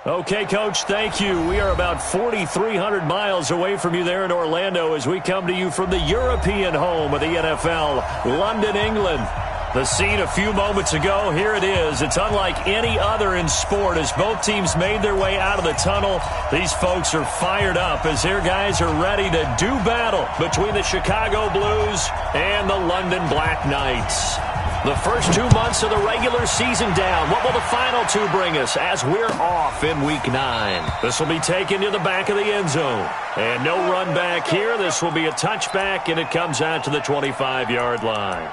Okay, Coach, thank you. We are about 4,300 miles away from you there in Orlando as we come to you from the European home of the NFL, London, England. The scene a few moments ago, here it is. It's unlike any other in sport as both teams made their way out of the tunnel. These folks are fired up as their guys are ready to do battle between the Chicago Blues and the London Black Knights. The first 2 months of the regular season down. What will the final two bring us as we're off in Week 9? This will be taken to the back of the end zone. And no run back here. This will be a touchback, and it comes out to the 25-yard line.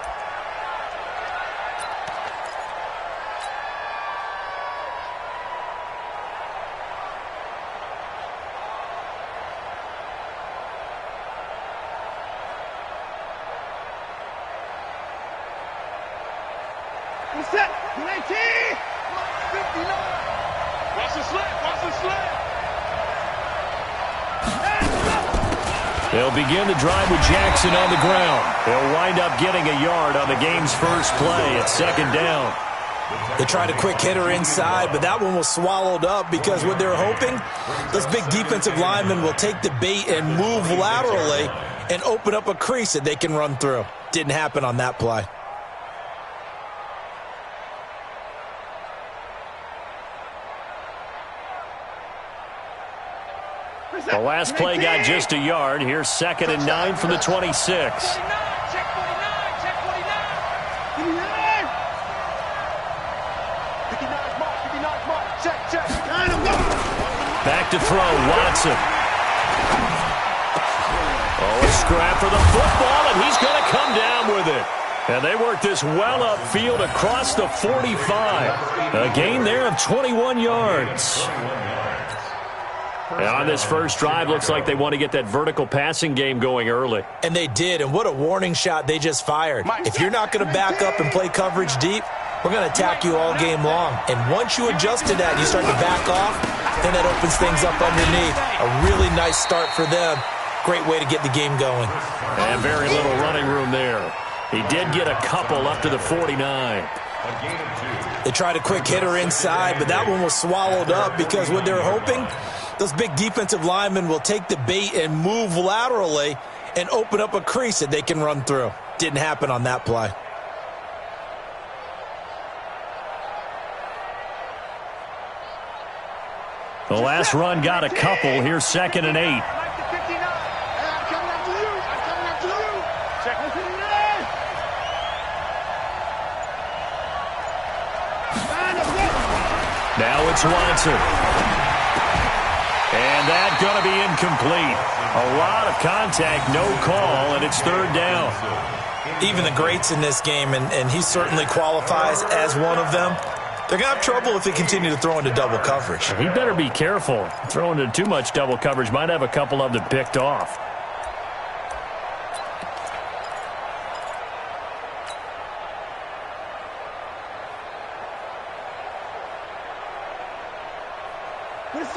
Set, 19, 59. Watch the slant, watch the slant. They'll begin the drive with Jackson on the ground. They'll wind up getting a yard on the game's first play. It's second down. They tried a quick hitter inside, but that one was swallowed up because what they're hoping, those big defensive linemen will take the bait and move laterally and open up a crease that they can run through. Didn't happen on that play. The last play got just a yard. Here's 2nd and 9 from the 26. Check 49, check 49. 59's mark, 59's mark. Check. Back to throw, Watson. Oh, a scrap for the football, and he's going to come down with it. And they work this well upfield across the 45. A gain there of 21 yards. And on this first drive, looks like they want to get that vertical passing game going early. And they did, and what a warning shot they just fired. If you're not going to back up and play coverage deep, we're going to attack you all game long. And once you adjust to that, you start to back off, then that opens things up underneath. A really nice start for them. Great way to get the game going. And very little running room there. He did get a couple up to the 49. They tried a quick hitter inside, but that one was swallowed up because what they're hoping, those big defensive linemen will take the bait and move laterally and open up a crease that they can run through. Didn't happen on that play. The last run got a couple. Here's 2nd and 8. Now it's Watson. And that's going to be incomplete. A lot of contact, no call, and it's 3rd down. Even the greats in this game, and he certainly qualifies as one of them, they're going to have trouble if they continue to throw into double coverage. He better be careful. Throwing into too much double coverage might have a couple of them picked off.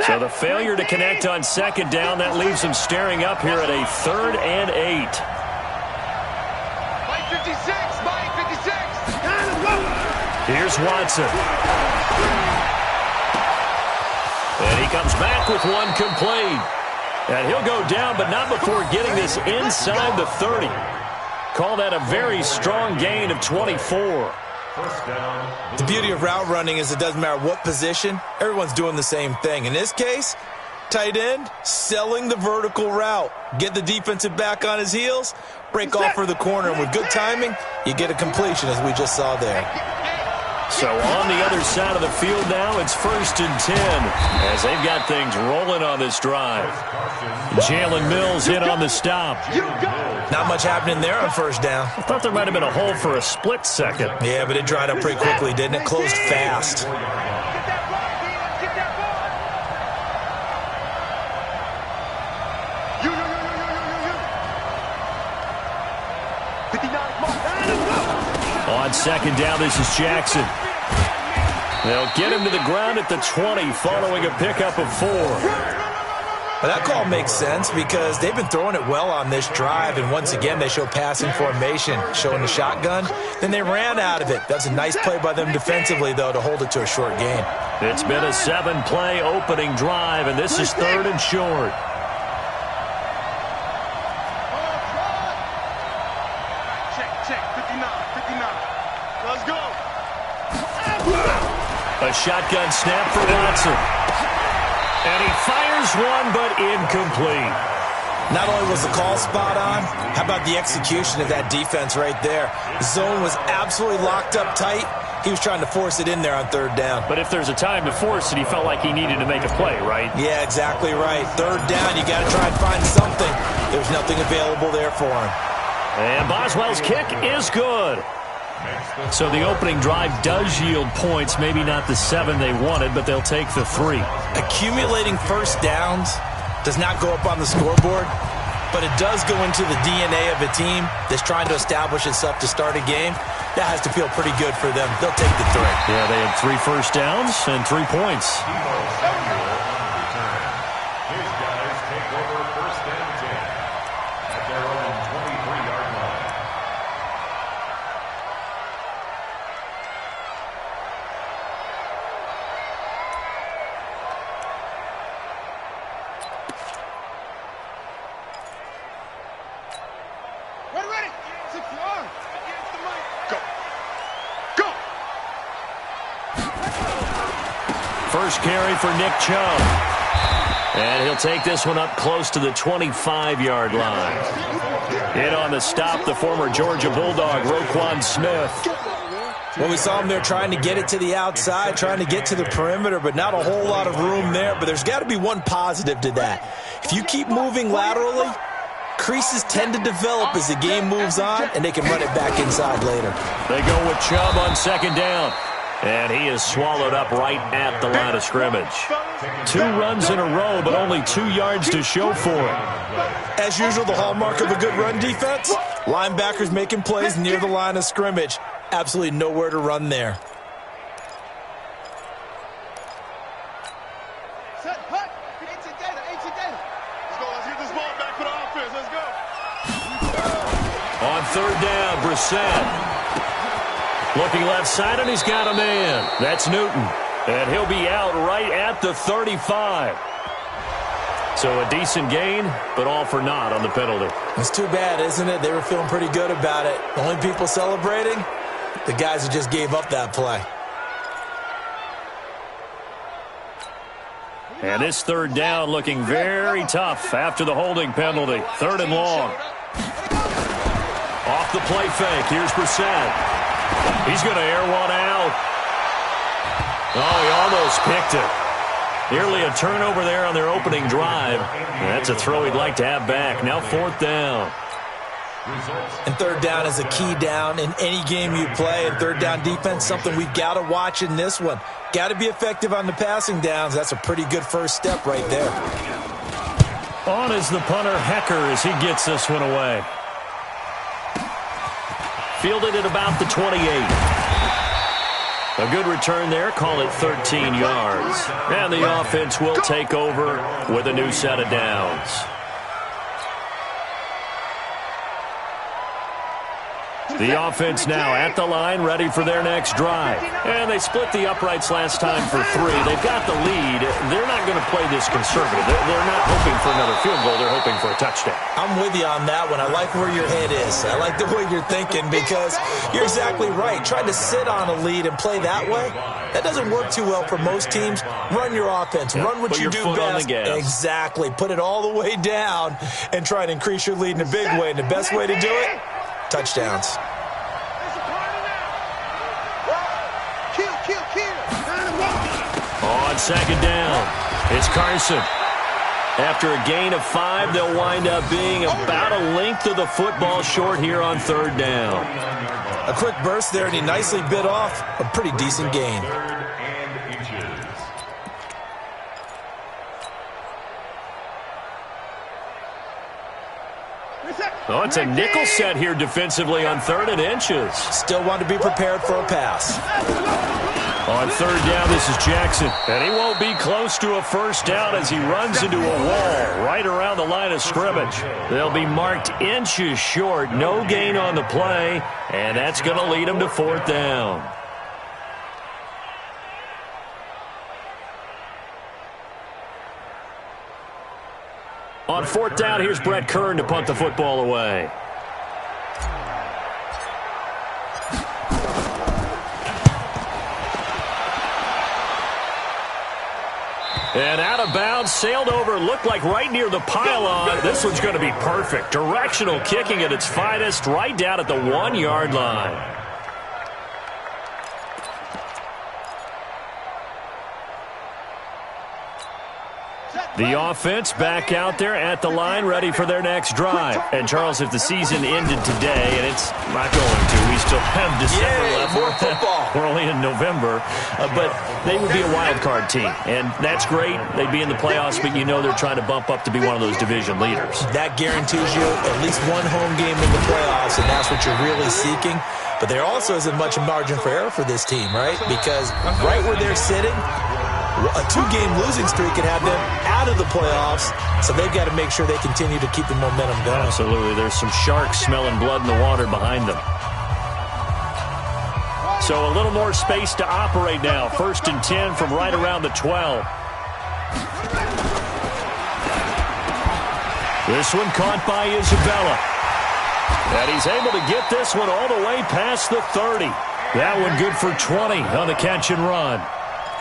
So the failure to connect on 2nd down, that leaves them staring up here at a 3rd and 8. Mike 56, Mike 56. Here's Watson. And he comes back with one complete. And he'll go down, but not before getting this inside the 30. Call that a very strong gain of 24. The beauty of route running is it doesn't matter what position, everyone's doing the same thing. In this case, tight end, selling the vertical route. Get the defensive back on his heels, break off for the corner, and with good timing, you get a completion as we just saw there. So on the other side of the field now, it's 1st and 10 as they've got things rolling on this drive. Jalen Mills in on the stop. Not much happening there on 1st down. I thought there might have been a hole for a split second. Yeah, but it dried up pretty quickly, didn't it? Closed fast. On 2nd down, this is Jackson. They'll get him to the ground at the 20 following a pickup of 4. Well, that call makes sense because they've been throwing it well on this drive, and once again they show passing formation, showing the shotgun. Then they ran out of it. That's a nice play by them defensively, though, to hold it to a short gain. It's been a 7-play opening drive, and this is 3rd and short. Check, 59. Let's go. A shotgun snap for Watson. And he fires one, but incomplete. Not only was the call spot on, how about the execution of that defense right there? The zone was absolutely locked up tight. He was trying to force it in there on 3rd down. But if there's a time to force it, he felt like he needed to make a play, right? Yeah, exactly right. 3rd down, you got to try and find something. There's nothing available there for him. And Boswell's kick is good. So the opening drive does yield points, maybe not the 7 they wanted, but they'll take the 3. Accumulating first downs does not go up on the scoreboard, but it does go into the DNA of a team that's trying to establish itself to start a game. That has to feel pretty good for them. They'll take the 3. Yeah, they had 3 first downs and 3 points. His guys take over 1st and 10 at their own 23-yard line. Ready. 6 yards. Go. First carry for Nick Chubb. And he'll take this one up close to the 25-yard line. In on the stop, the former Georgia Bulldog, Roquan Smith. Well, we saw him there trying to get it to the outside, trying to get to the perimeter, but not a whole lot of room there. But there's got to be one positive to that. If you keep moving laterally, creases tend to develop as the game moves on, and they can run it back inside later. They go with Chubb on 2nd down. And he is swallowed up right at the line of scrimmage. 2 runs in a row, but only 2 yards to show for it. As usual, the hallmark of a good run defense, linebackers making plays near the line of scrimmage. Absolutely nowhere to run there. Set, hut. 18 data. Let's get this ball back for the offense. Let's go. On 3rd down, Brissett. Looking left side, and he's got a man. That's Newton. And he'll be out right at the 35. So a decent gain, but all for naught on the penalty. It's too bad, isn't it? They were feeling pretty good about it. The only people celebrating, the guys who just gave up that play. And this 3rd down looking very tough after the holding penalty. 3rd and long. Off the play fake. Here's Brissett. He's going to air one out. Oh, he almost picked it. Nearly a turnover there on their opening drive. That's a throw he'd like to have back. Now 4th down. And 3rd down is a key down in any game you play. And 3rd down defense, something we've got to watch in this one. Got to be effective on the passing downs. That's a pretty good first step right there. On is the punter, Hecker, as he gets this one away. Fielded at about the 28. A good return there. Call it 13 yards. And the offense will take over with a new set of downs. The offense now at the line, ready for their next drive. And they split the uprights last time for 3. They've got the lead. They're not going to play this conservative. They're not hoping for another field goal. They're hoping for a touchdown. I'm with you on that one. I like where your head is. I like the way you're thinking because you're exactly right. Trying to sit on a lead and play that way, that doesn't work too well for most teams. Run your offense. Run what you do best. Exactly. Put it all the way down and try to increase your lead in a big way. And the best way to do it, touchdowns. On 2nd down, it's Carson. After a gain of 5, they'll wind up being about a length of the football short here on 3rd down. A quick burst there, and he nicely bit off a pretty decent gain. Oh, it's a nickel set here defensively on 3rd and inches. Still want to be prepared for a pass. On 3rd down, this is Jackson. And he won't be close to a first down as he runs into a wall right around the line of scrimmage. They'll be marked inches short. No gain on the play, and that's going to lead them to 4th down. On fourth down, here's Brett Kern to punt the football away. And out of bounds, sailed over, looked like right near the pylon. This one's going to be perfect. Directional kicking at its finest, right down at the 1-yard line. The offense back out there at the line, ready for their next drive. And, Charles, if the season ended today, and it's not going to, we still have December left. More football. We're only in November. But they would be a wild card team, and that's great. They'd be in the playoffs, but you know they're trying to bump up to be one of those division leaders. That guarantees you at least one home game in the playoffs, and that's what you're really seeking. But there also isn't much margin for error for this team, right? Because right where they're sitting, a 2-game losing streak could have them out of the playoffs, so they've got to make sure they continue to keep the momentum going. Absolutely. There's some sharks smelling blood in the water behind them. So a little more space to operate now. 1st and 10 from right around the 12. This one caught by Isabella. And he's able to get this one all the way past the 30. That one good for 20 on the catch and run.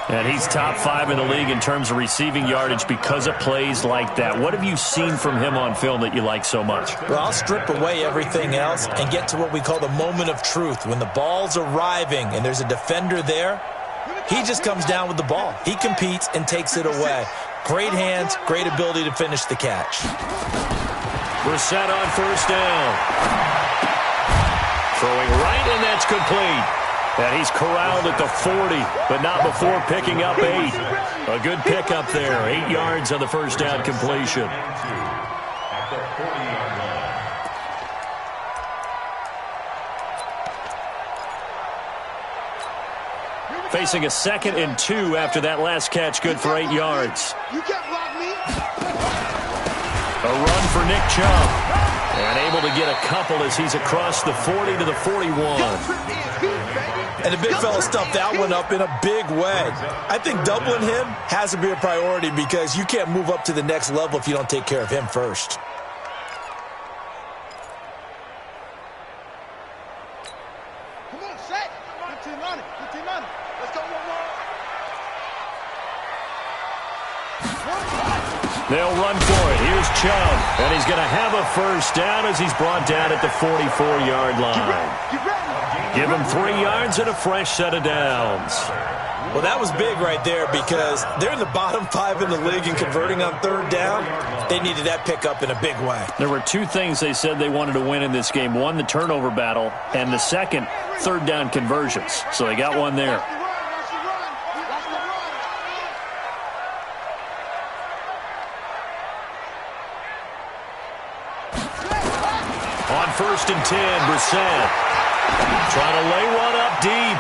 And he's top 5 in the league in terms of receiving yardage because of plays like that. What have you seen from him on film that you like so much? Well, I'll strip away everything else and get to what we call the moment of truth. When the ball's arriving and there's a defender there, he just comes down with the ball. He competes and takes it away. Great hands, great ability to finish the catch. We're set on 1st down. Throwing right, and that's complete. And he's corralled at the 40, but not before picking up 8. A good pickup there. 8 yards on the 1st down completion. Facing a 2nd and 2 after that last catch, good for 8 yards. You can't block me. A run for Nick Chubb. And able to get a couple as he's across the 40 to the 41. And the big fella stuffed that one up in a big way. I think doubling him has to be a priority because you can't move up to the next level if you don't take care of him first. Come on, set. 15 on it. 15 on it. Let's go, They'll run for it. Here's Chubb. And he's going to have a 1st down as he's brought down at the 44-yard line. Give him 3 yards and a fresh set of downs. Well, that was big right there because they're in the bottom 5 in the league and converting on 3rd down. They needed that pickup in a big way. There were 2 things they said they wanted to win in this game. One, the turnover battle, and the second, 3rd down conversions. So they got one there. On 1st and 10, Brissett. Trying to lay one up deep.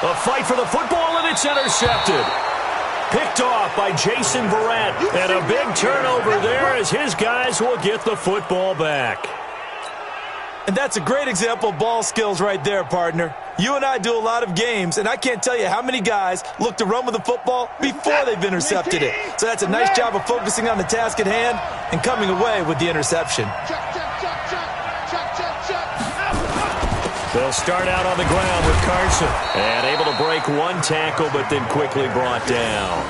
A fight for the football, and it's intercepted. Picked off by Jason Verrett. And a big turnover there as his guys will get the football back. And that's a great example of ball skills right there, partner. You and I do a lot of games, and I can't tell you how many guys look to run with the football before they've intercepted it. So that's a nice job of focusing on the task at hand and coming away with the interception. They'll start out on the ground with Carson. And able to break one tackle, but then quickly brought down.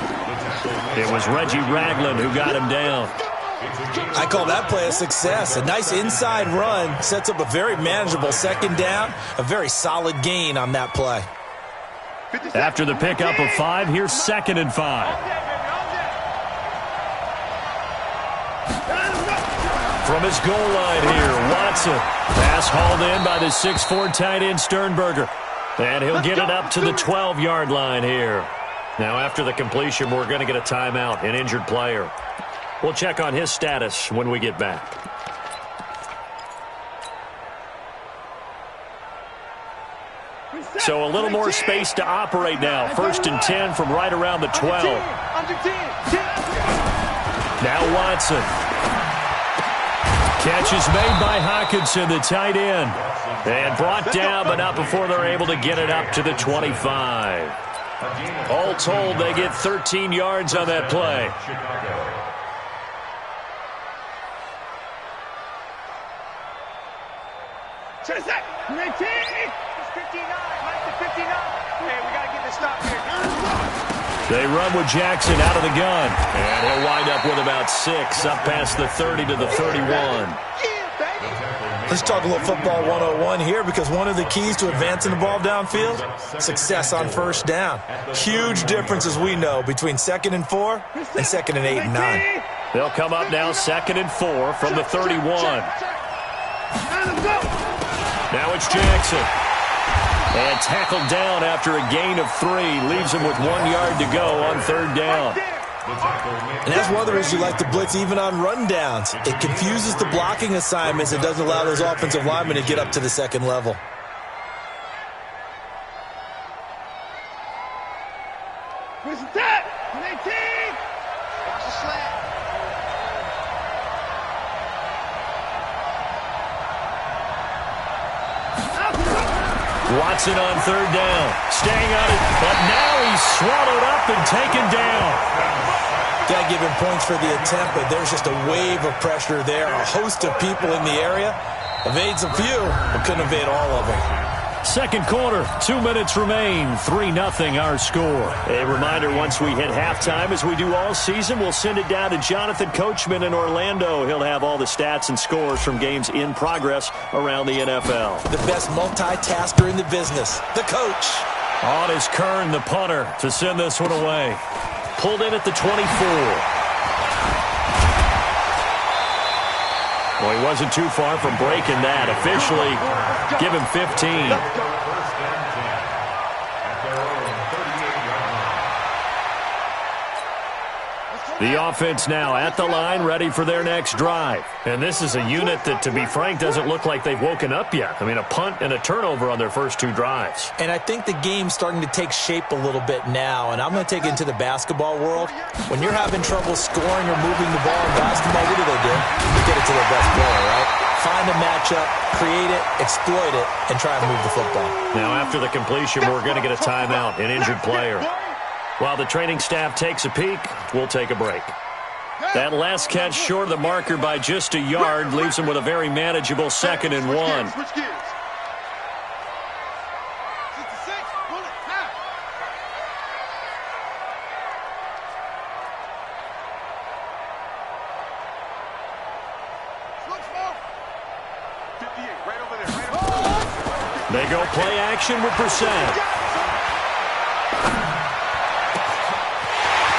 It was Reggie Ragland who got him down. I call that play a success. A nice inside run sets up a very manageable 2nd down. A very solid gain on that play. After the pickup of 5, here's 2nd and 5. From his goal line here, Watson. Pass hauled in by the 6'4" tight end Sternberger. And he'll get it up to the 12-yard line here. Now after the completion, we're going to get a timeout, an injured player. We'll check on his status when we get back. So a little more space to operate now. 1st and 10 from right around the 12. Now Watson. Catch is made by Hockenson, the tight end. And brought down, but not before they're able to get it up to the 25. All told, they get 13 yards on that play. Chase that. 19. It's 59. Mike to 59. Hey, we got to get this stop here. They run with Jackson out of the gun. And he'll wind up with about 6, up past the 30 to the 31. Let's talk a little football 101 here, because one of the keys to advancing the ball downfield, success on first down. Huge difference, as we know, between 2nd and 4 and 2nd and 8 and 9. They'll come up now 2nd and 4 from the 31. Now it's Jackson. And tackled down after a gain of 3. Leaves him with 1 yard to go on 3rd down. And that's one of the reasons you like to blitz even on rundowns. It confuses the blocking assignments. It doesn't allow those offensive linemen to get up to the 2nd level. Where's that? 19. Watch the slant. Watson on 3rd down. Staying on it, but now he's swallowed up and taken down. Got to give him points for the attempt, but there's just a wave of pressure there. A host of people in the area. Evades a few, but couldn't evade all of them. Second quarter, 2 minutes remain. 3-0 our score. A reminder, once we hit halftime, as we do all season, we'll send it down to Jonathan Coachman in Orlando. He'll have all the stats and scores from games in progress around the NFL. The best multitasker in the business, the coach. On is Kern, the punter, to send this one away. Pulled in at the 24. Well, he wasn't too far from breaking that. Officially, give him 15. The offense now at the line, ready for their next drive. And this is a unit that, to be frank, doesn't look like they've woken up yet. I mean, a punt and a turnover on their first 2 drives. And I think the game's starting to take shape a little bit now. And I'm going to take it into the basketball world. When you're having trouble scoring or moving the ball in basketball, what do? They get it to their best player, right? Find a matchup, create it, exploit it, and try and move the football. Now, after the completion, we're going to get a timeout, an injured player. While the training staff takes a peek, we'll take a break. That last catch short of the marker by just a yard leaves him with a very manageable 2nd and 1. Switch gears. 66, pull it, now. Switch ball. 58, right over there, right over there. They go play action with Brissett.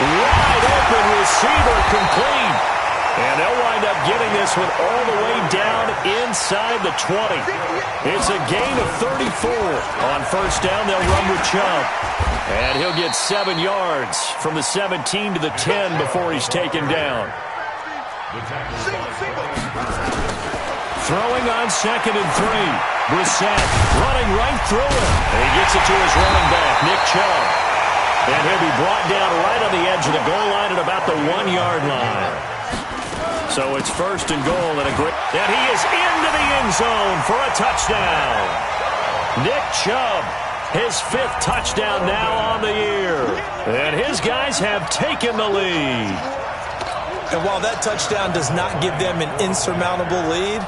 Wide open receiver, complete. And they'll wind up getting this one all the way down inside the 20. It's a gain of 34. On first down, they'll run with Chubb. And he'll get 7 yards from the 17 to the 10 before he's taken down. Throwing on 2nd and 3. Brissett running right through him. And he gets it to his running back, Nick Chubb. And he'll be brought down right on the edge of the goal line at about the 1 yard line. So it's 1st and goal and a great... And he is into the end zone for a touchdown. Nick Chubb, his 5th touchdown now on the year. And his guys have taken the lead. And while that touchdown does not give them an insurmountable lead,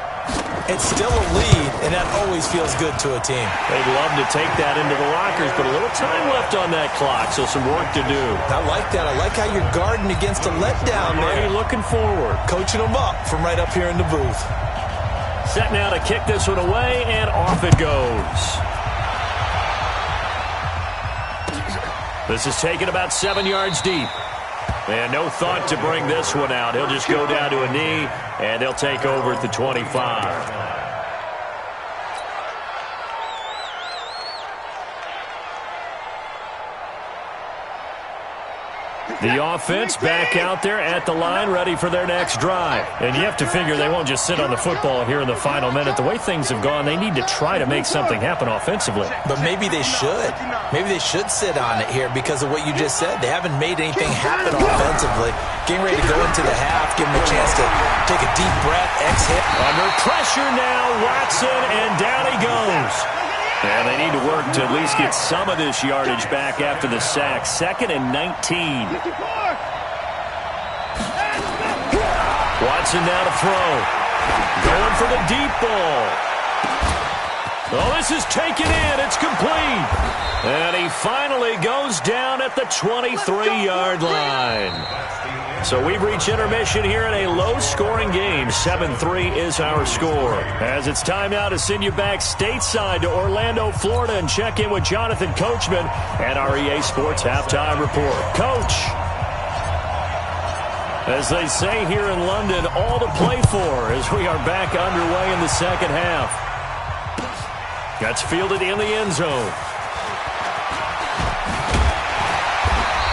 it's still a lead, and that always feels good to a team. They'd love to take that into the lockers, but a little time left on that clock, so some work to do. I like that. I like how you're guarding against a letdown there. Already looking forward. Coaching them up from right up here in the booth. Set now to kick this one away, and off it goes. This is taken about 7 yards deep. And no thought to bring this one out. He'll just go down to a knee, and they'll take over at the 25. The offense back out there at the line, ready for their next drive. And you have to figure they won't just sit on the football here in the final minute. The way things have gone, they need to try to make something happen offensively. But maybe they should. Maybe they should sit on it here because of what you just said. They haven't made anything happen offensively. Getting ready to go into the half, give them a chance to take a deep breath, exhale. Under pressure now, Watson, and down he goes. And they need to work to at least get some of this yardage back after the sack. 2nd and 19. Watson now to throw. Going for the deep ball. Oh, this is taken in. It's complete. And he finally goes down at the 23-yard line. So we've reached intermission here in a low-scoring game. 7-3 is our score. As it's time now to send you back stateside to Orlando, Florida, and check in with Jonathan Coachman at our EA Sports Halftime Report. Coach, as they say here in London, all to play for as we are back underway in the second half. That's fielded in the end zone.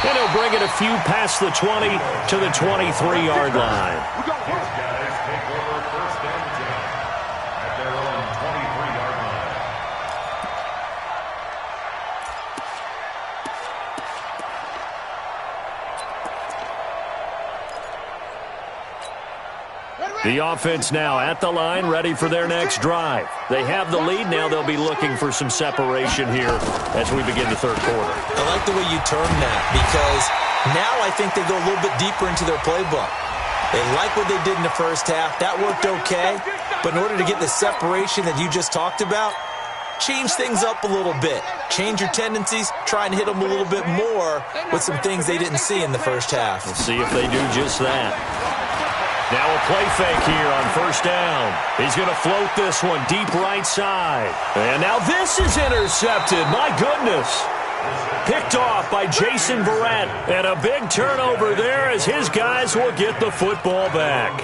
And he'll bring it a few past the 20 to the 23-yard line. These guys take over first and 10 at their own 23-yard line. The offense now at the line, ready for their next drive. They have the lead. Now they'll be looking for some separation here as we begin the third quarter. I like the way you term that, because now I think they go a little bit deeper into their playbook. They like what they did in the first half. That worked okay. But in order to get the separation that you just talked about, change things up a little bit. Change your tendencies. Try and hit them a little bit more with some things they didn't see in the first half. We'll see if they do just that. Now a play fake here on first down. He's going to float this one deep right side. And now this is intercepted. My goodness. Picked off by Jason Verrett. And a big turnover there as his guys will get the football back.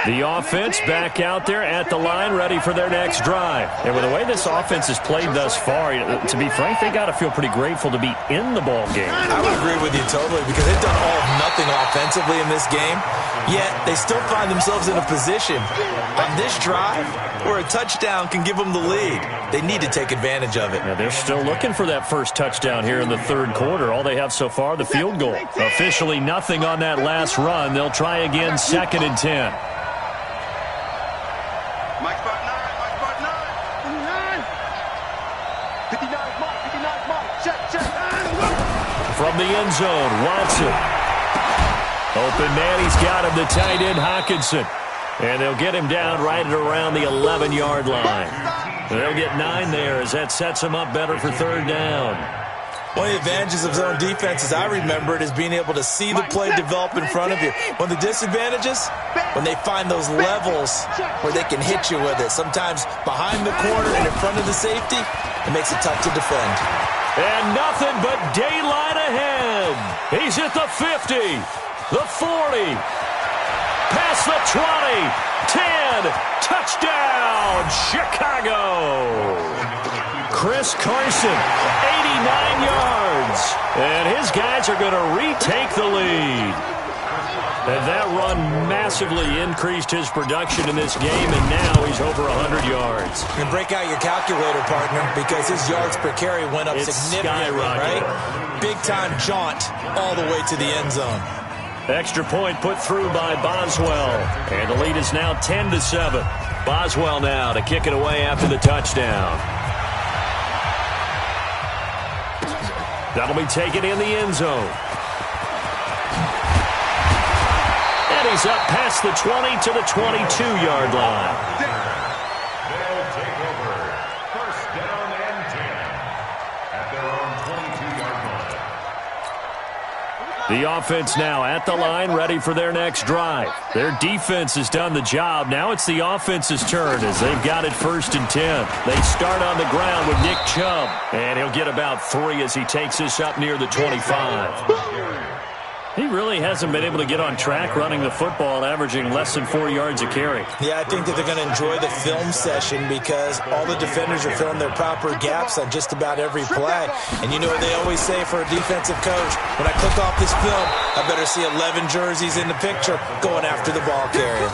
The offense back out there at the line, ready for their next drive. And with the way this offense has played thus far, to be frank, they got to feel pretty grateful to be in the ball game. I would agree with you totally, because they've done all of nothing offensively in this game, yet they still find themselves in a position on this drive where a touchdown can give them the lead. They need to take advantage of it. Now they're still looking for that first touchdown here in the third quarter. All they have so far, the field goal. Officially nothing on that last run. They'll try again, 2nd and 10. From the end zone, Watson. Open man, he's got him, the tight end, Hockenson. And they'll get him down right at around the 11-yard line. They'll get 9 there as that sets them up better for third down. One of the advantages of zone defense, as I remember it, is being able to see the play develop in front of you. One of the disadvantages, when they find those levels where they can hit you with it. Sometimes behind the corner and in front of the safety, it makes it tough to defend. And nothing but daylight ahead. He's at the 50, the 40, past the 20, 10, touchdown, Chicago. Chris Carson, 89 yards. And his guys are going to retake the lead. And that run massively increased his production in this game, and now he's over 100 yards. And break out your calculator, partner, because his yards per carry went up significantly, right? Big-time jaunt all the way to the end zone. Extra point put through by Boswell. And the lead is now 10-7. Boswell now to kick it away after the touchdown. That'll be taken in the end zone. And he's up past the 20 to the 22-yard line. They'll take over first down and 10 at their own 22-yard line. The offense now at the line, ready for their next drive. Their defense has done the job. Now it's the offense's turn as they've got it 1st and 10. They start on the ground with Nick Chubb. And he'll get about 3 as he takes this up near the 25. He really hasn't been able to get on track running the football, averaging less than 4 yards a carry. Yeah, I think that they're going to enjoy the film session because all the defenders are filling their proper gaps on just about every play. And you know what they always say for a defensive coach? When I click off this film, I better see 11 jerseys in the picture going after the ball carrier.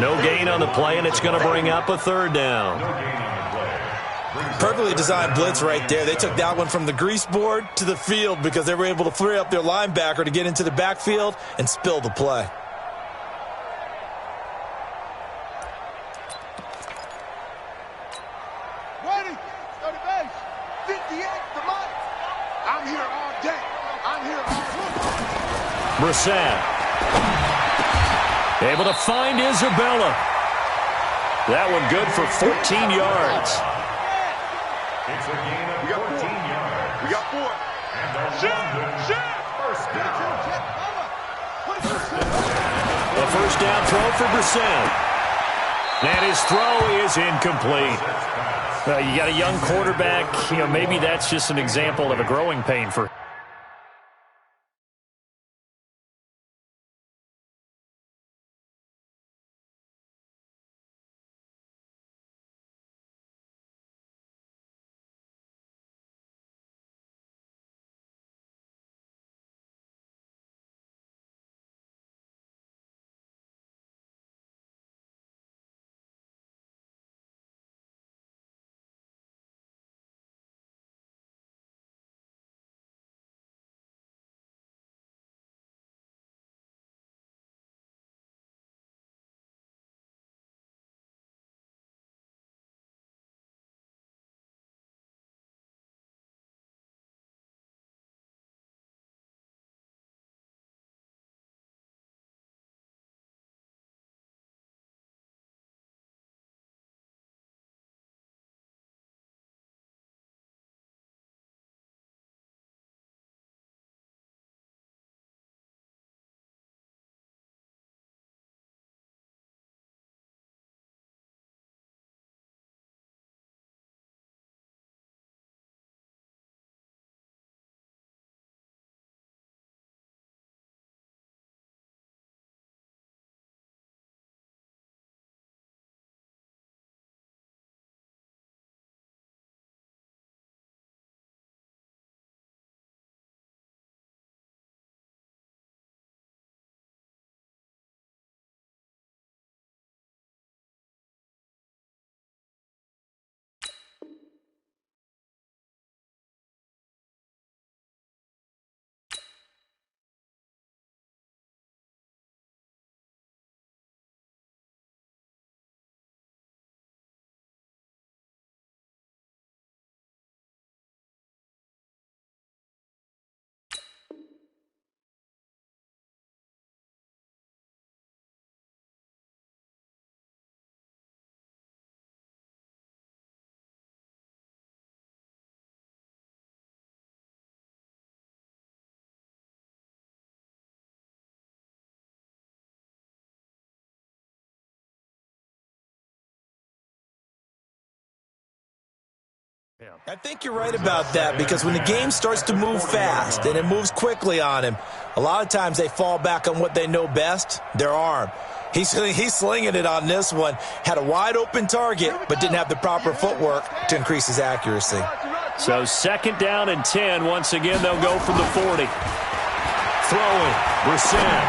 No gain on the play, and it's going to bring up a 3rd down. Perfectly designed blitz right there. They took that one from the grease board to the field because they were able to free up their linebacker to get into the backfield and spill the play. Ready. Go to bed. I'm here all day. I'm here all day. Brissett. Able to find Isabella. That one good for 14 yards. It's a gain of 14 yards. We got 4. And the first down. A first down throw for Brissett. And his throw is incomplete. You got a young quarterback. Maybe that's just an example of a growing pain for him. I think you're right about that, because when the game starts to move fast and it moves quickly on him, a lot of times they fall back on what they know best, their arm. He's slinging it on this one. Had a wide open target, but didn't have the proper footwork to increase his accuracy. So second down and 10. Once again, they'll go from the 40. Throwing. Brissett.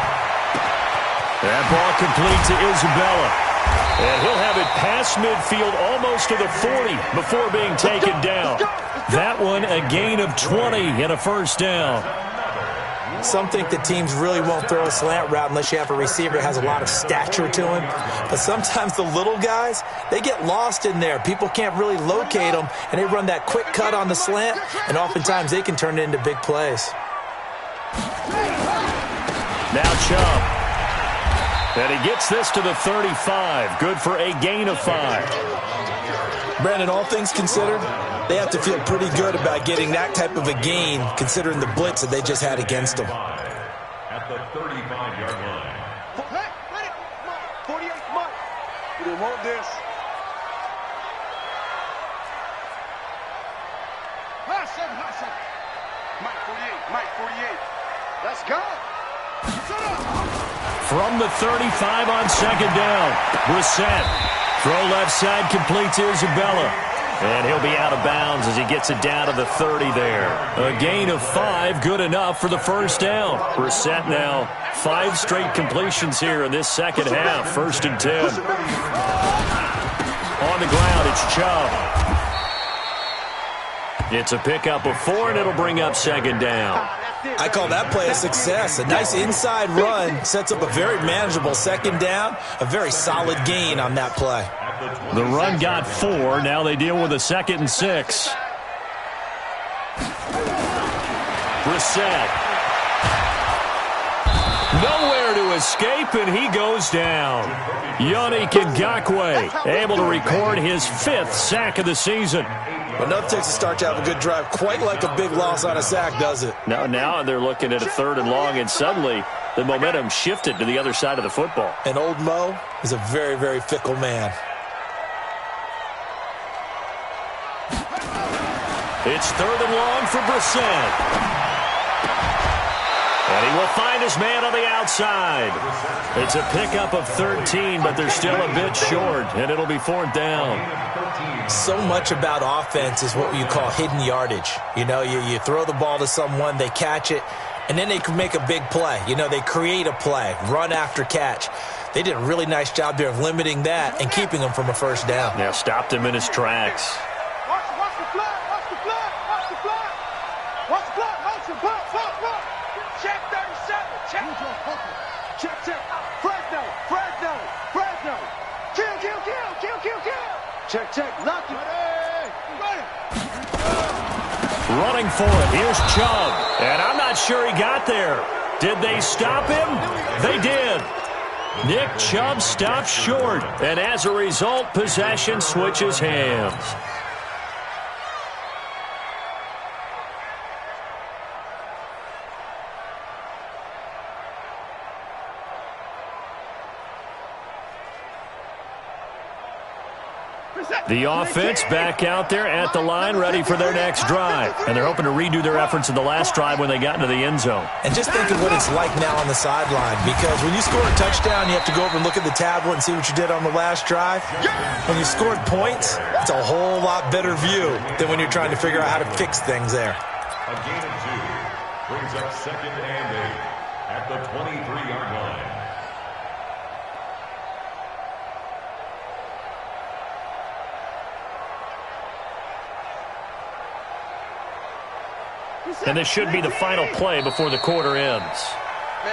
That ball complete to Isabella. And he'll have it past midfield almost to the 40 before being taken down. That one a gain of 20 and a first down. Some think that teams really won't throw a slant route unless you have a receiver that has a lot of stature to him. But sometimes the little guys, they get lost in there. People can't really locate them, and they run that quick cut on the slant, and oftentimes they can turn it into big plays. Now Chubb. And he gets this to the 35. Good for a gain of 5. Brandon, all things considered, they have to feel pretty good about getting that type of a gain, considering the blitz that they just had against them. At the 35-yard line. 48, come on. We didn't want this. Mike 48, Mike 48. Let's go. From the 35 on second down. Brissett. Throw left side complete to Isabella. And he'll be out of bounds as he gets it down to the 30 there. A gain of 5, good enough for the first down. Brissett now 5 straight completions here in this second half. First and 10. On the ground, it's Chubb. It's a pickup of 4, and it'll bring up second down. I call that play a success. A nice inside run sets up a very manageable second down. A very solid gain on that play. The run got 4. Now they deal with a 2nd and 6. Brissett. Nowhere to escape, and he goes down. Yannick Ngakoue able to record his 5th sack of the season. But nothing takes a start to have a good drive, quite like a big loss on a sack, does it? Now they're looking at a 3rd and long, and suddenly the momentum shifted to the other side of the football. And old Mo is a very, very fickle man. It's 3rd and long for Brissett. And he will find his man on the outside. It's a pickup of 13, but they're still a bit short, and it'll be 4th down. So much about offense is what you call hidden yardage. You know, you throw the ball to someone, they catch it, and then they can make a big play. You know, they create a play, run after catch. They did a really nice job there of limiting that and keeping him from a 1st down. Yeah, stopped him in his tracks. Watch the flood. Watch the flood. Watch the flood. Watch the flood. Motion. Block. Check 37. Check. Check. Fresno. Kill. Check. Lucky. Ready. Running for it. Here's Chubb. And I'm not sure he got there. Did they stop him? They did. Nick Chubb stopped short. And as a result, possession switches hands. The offense back out there at the line, ready for their next drive. And they're hoping to redo their efforts in the last drive when they got into the end zone. And just think of what it's like now on the sideline, because when you score a touchdown, you have to go over and look at the tablet and see what you did on the last drive. When you scored points, it's a whole lot better view than when you're trying to figure out how to fix things there. A gain of 2 brings up 2nd and 8 at the 23-yard line. And this should be the final play before the quarter ends.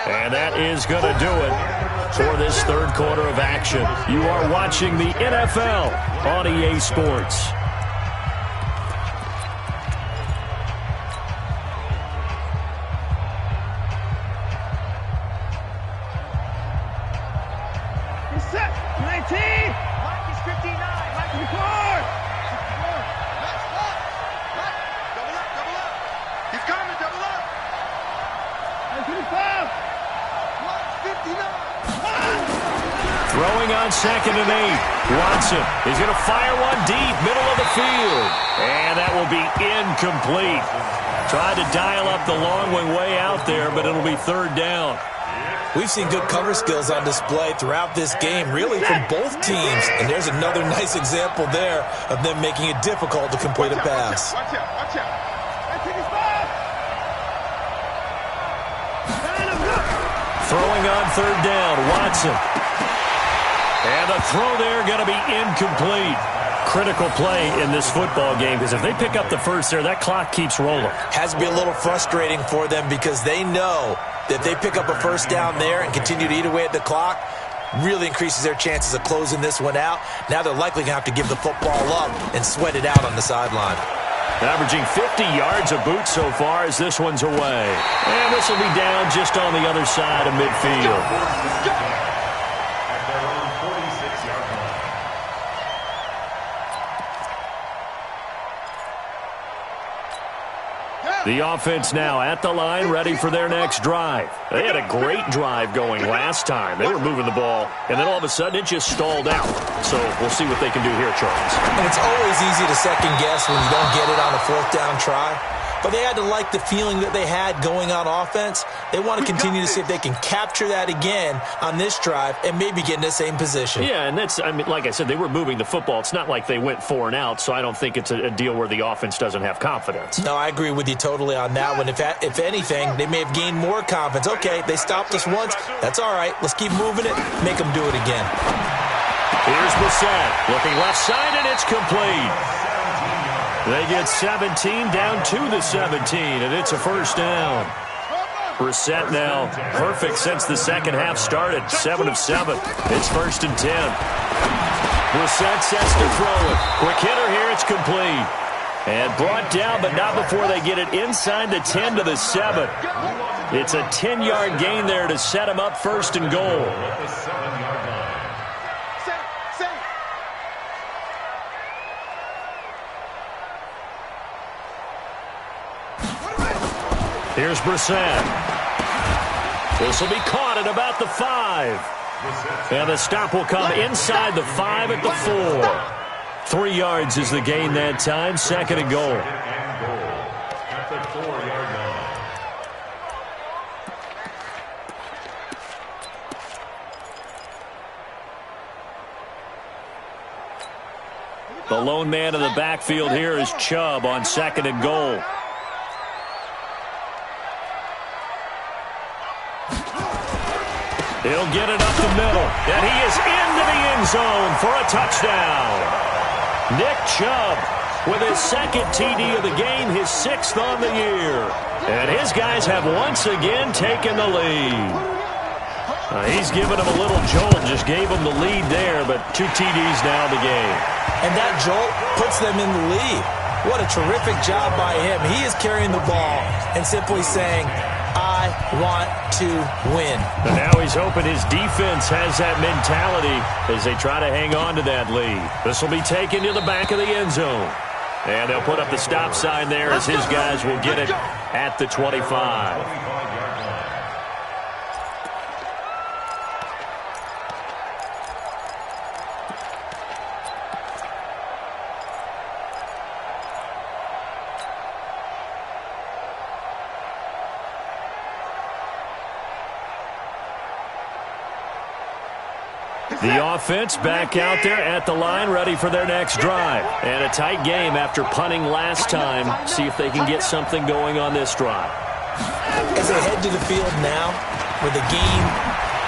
And that is going to do it for this 3rd quarter of action. You are watching the NFL on EA Sports. Set. 19. Mike is 59. Mike is 4. He's coming, double up. 55. 59. Throwing on 2nd and 8. Watson is going to fire one deep, middle of the field. And that will be incomplete. Tried to dial up the long one way out there, but it'll be 3rd down. We've seen good cover skills on display throughout this game, really from both teams. And there's another nice example there of them making it difficult to complete a pass. Watch out. Throwing on 3rd down, Watson. And the throw there going to be incomplete. Critical play in this football game, because if they pick up the 1st there, that clock keeps rolling. Has to be a little frustrating for them, because they know that if they pick up a 1st down there and continue to eat away at the clock, really increases their chances of closing this one out. Now they're likely going to have to give the football up and sweat it out on the sideline. Averaging 50 yards a boot so far as this one's away. And this will be down just on the other side of midfield. At their own 46-yard line. The offense now at the line, ready for their next drive. They had a great drive going last time. They were moving the ball, and then all of a sudden it just stalled out. So we'll see what they can do here, Charles. And it's always easy to second guess when you don't get it on a 4th down try. But they had to like the feeling that they had going on offense. They want to continue to see if they can capture that again on this drive and maybe get in the same position. Yeah, and that's, I mean, like I said, they were moving the football. It's not like they went 4 and out, so I don't think it's a deal where the offense doesn't have confidence. No, I agree with you totally on that one. If anything, they may have gained more confidence. Okay, they stopped us once. That's all right. Let's keep moving it. Make them do it again. Here's Brissett looking left side, and it's complete. They get 17 down to the 17, and it's a 1st down. Brissett now perfect since the second half started. 7 of 7. It's 1st and 10. Brissett sets to throw it. Quick hitter here. It's complete. And brought down, but not before they get it inside the 10 to the 7. It's a 10-yard gain there to set them up first and goal. At the 7-yard line. Here's Brissett. This will be caught at about the 5. And the stop will come inside the 5 at the 4. 3 yards is the gain that time. Second and goal. At the 4-yard line. The lone man in the backfield here is Chubb on second and goal. He'll get it up the middle, and he is into the end zone for a touchdown. Nick Chubb with his second TD of the game, his 6th on the year. And his guys have once again taken the lead. He's given them a little jolt, just gave them the lead there, but 2 TDs now in the game. And that jolt puts them in the lead. What a terrific job by him. He is carrying the ball and simply saying, I want to win. And now he's hoping his defense has that mentality as they try to hang on to that lead. This will be taken to the back of the end zone. And they'll put up the stop sign there as his guys will get it at the 25. The offense back out there at the line, ready for their next drive. And a tight game after punting last time. See if they can get something going on this drive. As they head to the field now, with the game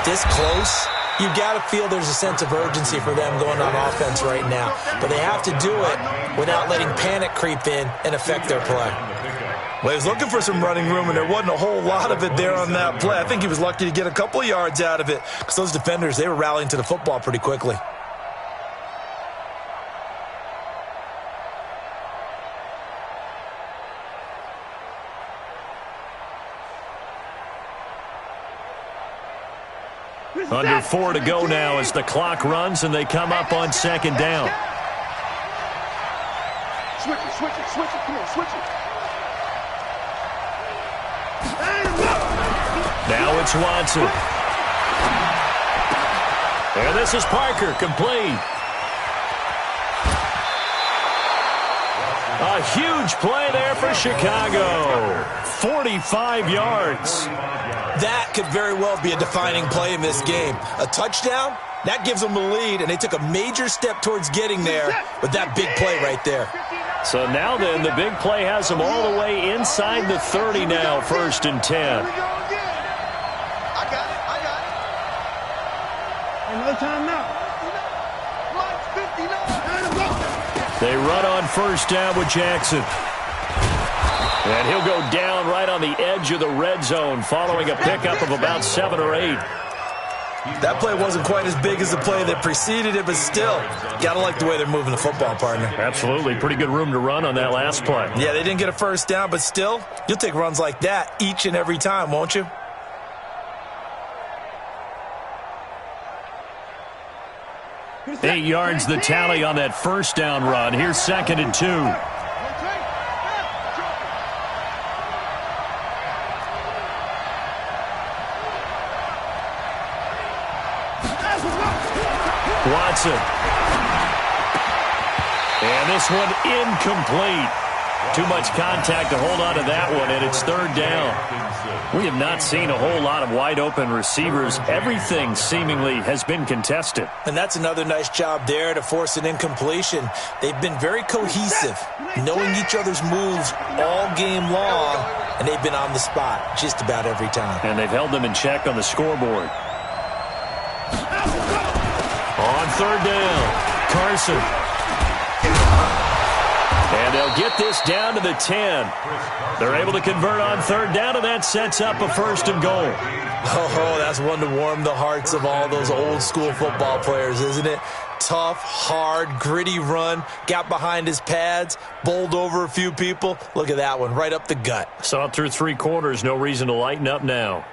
this close, you got to feel there's a sense of urgency for them going on offense right now. But they have to do it without letting panic creep in and affect their play. Well, he was looking for some running room, and there wasn't a whole lot of it there on that play. I think he was lucky to get a couple of yards out of it because those defenders, they were rallying to the football pretty quickly. Under 4 to go now as the clock runs and they come up on second down. Switch it. Come on, switch it. Now it's Watson. And this is Parker, complete. A huge play there for Chicago. 45 yards. That could very well be a defining play in this game. A touchdown, that gives them the lead, and they took a major step towards getting there with that big play right there. So now then, the big play has them all the way inside the 30 now, 1st and 10. No time now. They run on first down with Jackson. And he'll go down right on the edge of the red zone following a pickup of about 7 or 8. That play wasn't quite as big as the play that preceded it, but still, got to like the way they're moving the football, partner. Absolutely. Pretty good room to run on that last play. Yeah, they didn't get a first down, but still, you'll take runs like that each and every time, won't you? Eight yards the tally on that first down run. Here's 2nd and 2. Watson. And this one incomplete. Too much contact to hold on to that one, and it's 3rd down. We have not seen a whole lot of wide-open receivers. Everything seemingly has been contested. And that's another nice job there to force an incompletion. They've been very cohesive, knowing each other's moves all game long, and they've been on the spot just about every time. And they've held them in check on the scoreboard. On 3rd down, Carson. And they'll get this down to the 10. They're able to convert on third down, and that sets up a 1st and goal. Oh, that's one to warm the hearts of all those old school football players, isn't it? Tough, hard, gritty run, got behind his pads, bowled over a few people. Look at that one, right up the gut. Saw it through 3 quarters, no reason to lighten up now.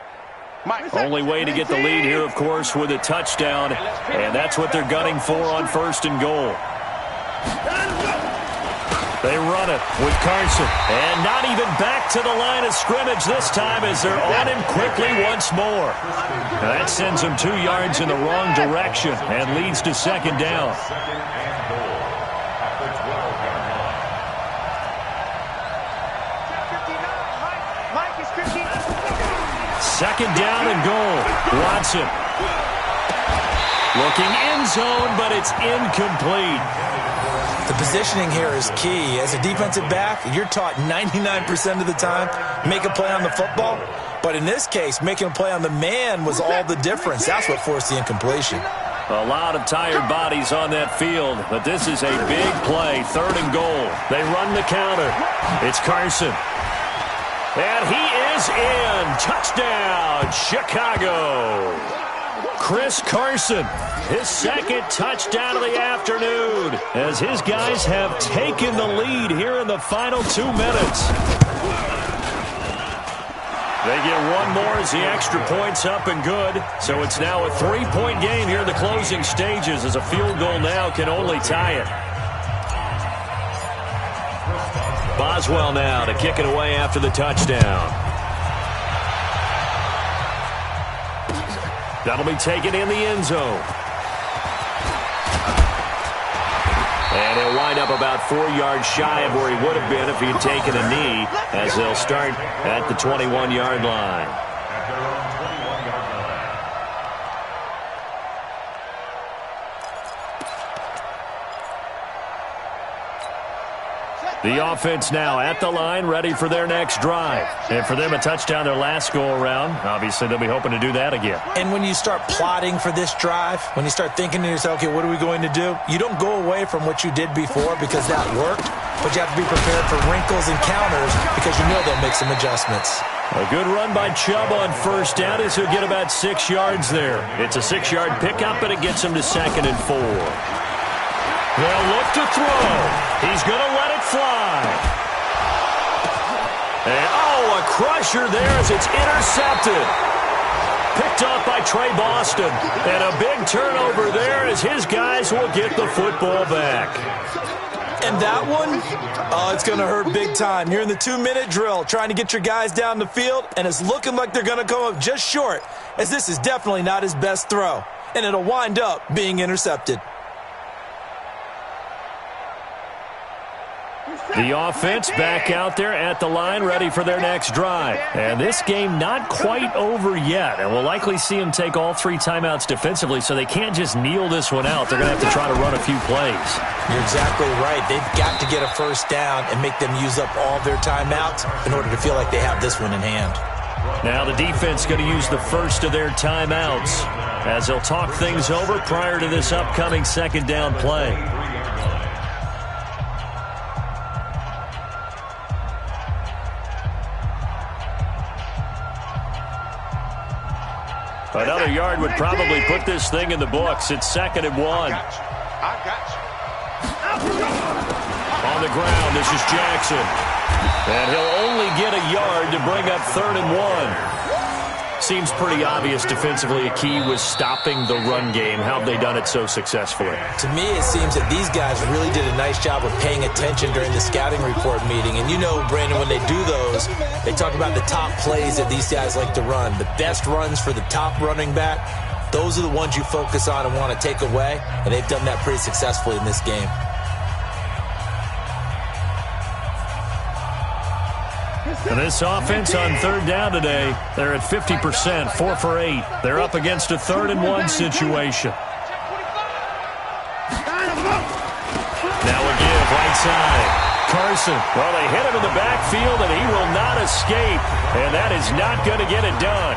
Only way to get the lead here, of course, with a touchdown, and that's what they're gunning for on 1st and goal. They run it with Carson, and not even back to the line of scrimmage this time as they're on him quickly once more. Now that sends him 2 yards in the wrong direction and leads to 2nd down. Second down and goal. Watson. Looking end zone, but it's incomplete. The positioning here is key. As a defensive back, you're taught 99% of the time, make a play on the football. But in this case, making a play on the man was all the difference. That's what forced the incompletion. A lot of tired bodies on that field, but this is a big play, 3rd and goal. They run the counter. It's Carson. And he is in. Touchdown, Chicago. Chris Carson, his 2nd touchdown of the afternoon, as his guys have taken the lead here in the final 2 minutes. They get one more as the extra point's up and good. So it's now a 3-point game here in the closing stages, as a field goal now can only tie it. Boswell now to kick it away after the touchdown. That'll be taken in the end zone. And he'll wind up about 4 yards shy of where he would have been if he had taken a knee, as they'll start at the 21-yard line. At their own 21-yard line. The offense now at the line, ready for their next drive. And for them, a touchdown their last go-around. Obviously, they'll be hoping to do that again. And when you start plotting for this drive, when you start thinking to yourself, okay, what are we going to do? You don't go away from what you did before because that worked, but you have to be prepared for wrinkles and counters because you know they'll make some adjustments. A good run by Chubb on 1st down as he'll get about 6 yards there. It's a 6-yard pickup, but it gets him to 2nd and 4. They'll look to throw. He's going to let it fly. And, a crusher there as it's intercepted. Picked off by Trey Boston. And a big turnover there as his guys will get the football back. And that one, it's going to hurt big time. You're in the 2-minute drill trying to get your guys down the field, and it's looking like they're going to come up just short, as this is definitely not his best throw. And it'll wind up being intercepted. The offense back out there at the line, ready for their next drive. And this game not quite over yet. And we'll likely see them take all 3 timeouts defensively, so they can't just kneel this one out. They're going to have to try to run a few plays. You're exactly right. They've got to get a 1st down and make them use up all their timeouts in order to feel like they have this one in hand. Now the defense going to use the first of their timeouts as they'll talk things over prior to this upcoming 2nd down play. Another yard would probably put this thing in the books. It's 2nd and 1. I got you. On the ground, this is Jackson. And he'll only get a yard to bring up 3rd and 1. Seems pretty obvious defensively a key was stopping the run game. How have they done it so successfully? To me, it seems that these guys really did a nice job of paying attention during the scouting report meeting. And you know, Brandon, when they do those, they talk about the top plays that these guys like to run. The best runs for the top running back, those are the ones you focus on and want to take away. And they've done that pretty successfully in this game. And this offense on 3rd down today, they're at 50%, 4 for 8. They're up against a 3rd and 1 situation. Now a give, right side. Carson, well, they hit him in the backfield, and he will not escape. And that is not going to get it done.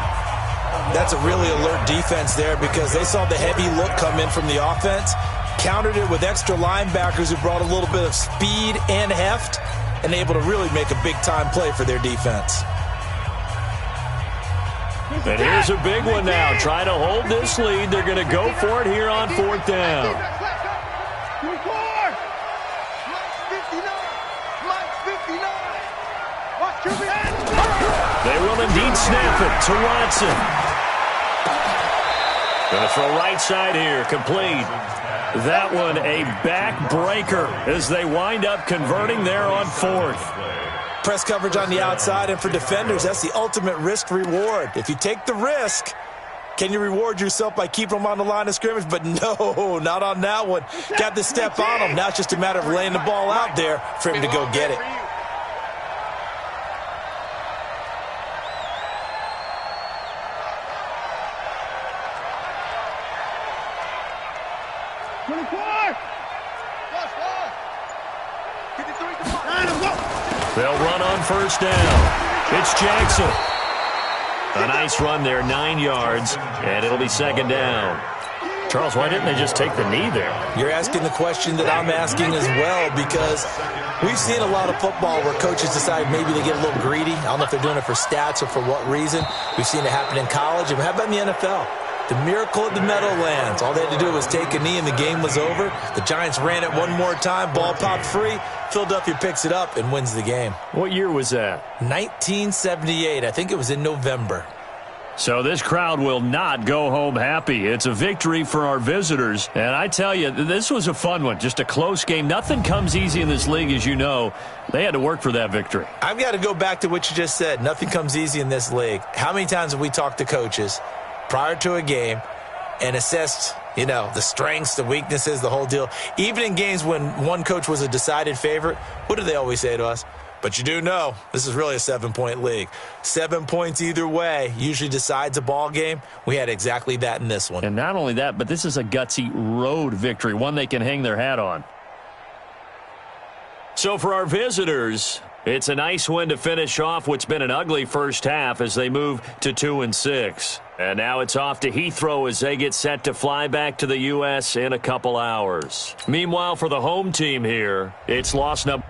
That's a really alert defense there because they saw the heavy look come in from the offense, countered it with extra linebackers who brought a little bit of speed and heft, and able to really make a big-time play for their defense. And here's a big one now. Trying to hold this lead. They're going to go for it here on 4th down. They will indeed snap it to Watson. Going to throw right side here. Complete. That one a backbreaker as they wind up converting there on 4th. Press coverage on the outside, and for defenders, that's the ultimate risk-reward. If you take the risk, can you reward yourself by keeping them on the line of scrimmage? But no, not on that one. Got to step on them. Now it's just a matter of laying the ball out there for him to go get it. They'll run on 1st down. It's Jackson. A nice run there, 9 yards, and it'll be 2nd down. Charles, why didn't they just take the knee there? You're asking the question that I'm asking as well, because we've seen a lot of football where coaches decide maybe they get a little greedy. I don't know if they're doing it for stats or for what reason. We've seen it happen in college. And how about in the NFL? The miracle of the Meadowlands. All they had to do was take a knee and the game was over. The Giants ran it one more time. Ball popped free. Philadelphia picks it up and wins the game. What year was that? 1978. I think it was in November. So this crowd will not go home happy. It's a victory for our visitors. And I tell you, this was a fun one. Just a close game. Nothing comes easy in this league, as you know. They had to work for that victory. I've got to go back to what you just said. Nothing comes easy in this league. How many times have we talked to coaches prior to a game and assessed, the strengths, the weaknesses, the whole deal? Even in games when one coach was a decided favorite, what do they always say to us? But you do know this is really a 7-point league. 7 points either way usually decides a ball game. We had exactly that in this one. And not only that, but this is a gutsy road victory, one they can hang their hat on. So for our visitors, it's a nice win to finish off what's been an ugly first half as they move to 2-6. And now it's off to Heathrow as they get set to fly back to the U.S. in a couple hours. Meanwhile, for the home team here, it's loss number